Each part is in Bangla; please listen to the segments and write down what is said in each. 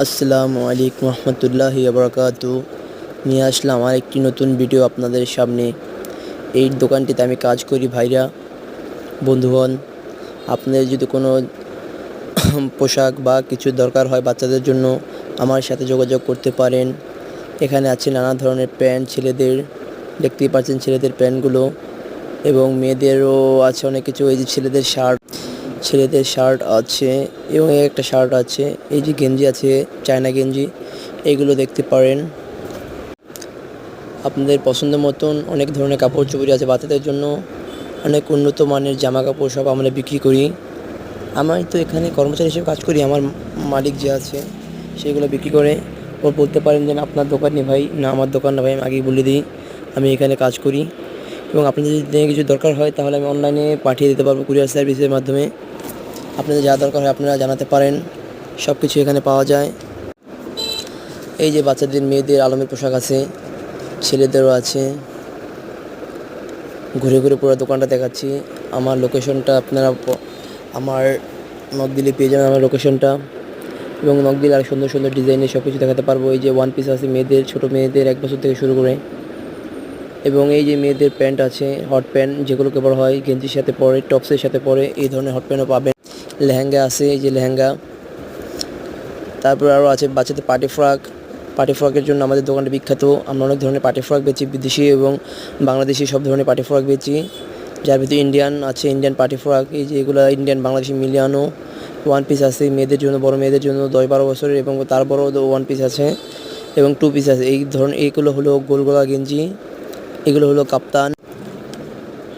আসসালামু আলাইকুম রহমতুল্লাহি বারাকাতু। নিয়ে আসলাম আরেকটি নতুন ভিডিও আপনাদের সামনে। এই দোকানটিতে আমি কাজ করি ভাইরা, বন্ধুগণ। আপনাদের যদি কোনো পোশাক বা কিছু দরকার হয় বাচ্চাদের জন্য, আমার সাথে যোগাযোগ করতে পারেন। এখানে আছে নানা ধরনের প্যান্ট ছেলেদের, দেখতেই পাচ্ছেন ছেলেদের প্যান্টগুলো, এবং মেয়েদেরও আছে অনেক কিছু। এই যে ছেলেদের শার্ট আছে, এবং একটা শার্ট আছে। এই যে গেঞ্জি আছে, চায়না গেঞ্জি, এইগুলো দেখতে পারেন। আপনাদের পছন্দ মতন অনেক ধরনের কাপড় চোপড় আছে বাচ্চাদের জন্য। অনেক উন্নত মানের জামা কাপড় সব আমরা বিক্রি করি। আমি তো এখানে কর্মচারী হিসেবে কাজ করি, আমার মালিক যে আছে সেগুলো বিক্রি করে। ও বলতে পারেন যে আপনার দোকান নেই ভাই, না আমার দোকান না ভাই, আমি আগেই বলে দিই আমি এখানে কাজ করি। এবং আপনাদের যদি কিছু দরকার হয় তাহলে আমি অনলাইনে পাঠিয়ে দিতে পারবো, কুরিয়ার সার্ভিসের মাধ্যমে। আপনাদের যা দরকার হয় আপনারা জানাতে পারেন, সব কিছু এখানে পাওয়া যায়। এই যে বাচ্চাদের মেয়েদের আলমের পোশাক আছে, ছেলেদেরও আছে। ঘুরে ঘুরে পুরো দোকানটা দেখাচ্ছি। আমার লোকেশনটা আপনারা আমার নক দিলে পেয়ে যাবেন আমার লোকেশনটা, এবং নক দিলে আর সুন্দর সুন্দর ডিজাইনের সব কিছু দেখাতে পারবো। এই যে ওয়ান পিস আছে মেয়েদের, ছোটো মেয়েদের 1 বছর থেকে শুরু করে। এবং এই যে মেয়েদের প্যান্ট আছে, হট প্যান্ট, যেগুলোকে বলা হয় গেঞ্জির সাথে পরে, টপসের সাথে পরে, এই ধরনের হট প্যান্টও পাবেন। লেহেঙ্গা আছে, এই যে লেহেঙ্গা। তারপর আরও আছে বাচ্চাদের পার্টি ফ্রকের জন্য আমাদের দোকানটা বিখ্যাত। আমরা অনেক ধরনের পার্টি ফ্রক বেচি, বিদেশি এবং বাংলাদেশি সব ধরনের পার্টি ফ্রক বেচি। যার ভিতরে ইন্ডিয়ান আছে, ইন্ডিয়ান পার্টি ফ্রক, এই যে এগুলো ইন্ডিয়ান বাংলাদেশি মিলিয়ানো। ওয়ান পিস আছে মেয়েদের জন্য, বড় মেয়েদের জন্য 10-12 বছরের, এবং তার বড় ওয়ান পিস আছে, এবং 2 পিস আছে। এই ধরনের এইগুলো হলো গোলগলা গেঞ্জি, এগুলো হলো কাপ্তান।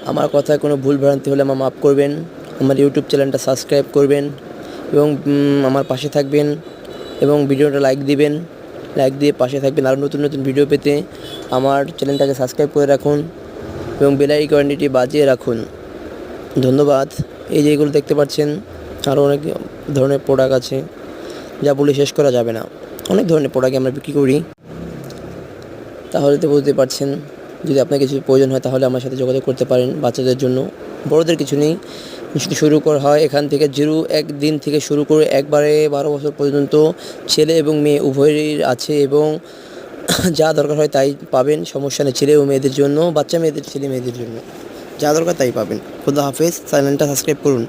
আমার কথায় কোনো ভুল ভ্রান্তি হলে আমার মাফ করবেন। আমার ইউটিউব চ্যানেলটা সাবস্ক্রাইব করবেন, এবং আমার পাশে থাকবেন, এবং ভিডিওটা লাইক দিবেন। লাইক দিয়ে পাশে থাকবেন আরও নতুন নতুন ভিডিও পেতে। আমার চ্যানেলটাকে সাবস্ক্রাইব করে রাখুন, এবং বেল আইকনটি বাজিয়ে রাখুন। ধন্যবাদ। এই যে এগুলো দেখতে পাচ্ছেন, আরও অনেক ধরনের প্রোডাক্ট আছে, যা বলে শেষ করা যাবে না। অনেক ধরনের প্রোডাক্ট আমরা বিক্রি করি। তাহলে তো বুঝতে পারছেন, যদি আপনার কিছু প্রয়োজন হয় তাহলে আমার সাথে যোগাযোগ করতে পারেন। বাচ্চাদের জন্য, বড়দের কিছু নেই। শুরু করা হয় এখান থেকে 1 দিন থেকে শুরু করে একবারে 12 বছর পর্যন্ত ছেলে এবং মেয়ে উভয়েরই আছে, এবং যা দরকার হয় তাই পাবেন, সমস্যা নেই। ছেলে ও মেয়েদের জন্য, বাচ্চা মেয়েদের, ছেলে মেয়েদের জন্য যা দরকার তাই পাবেন। খোদা হাফেজ। চ্যানেলটা সাবস্ক্রাইব করুন।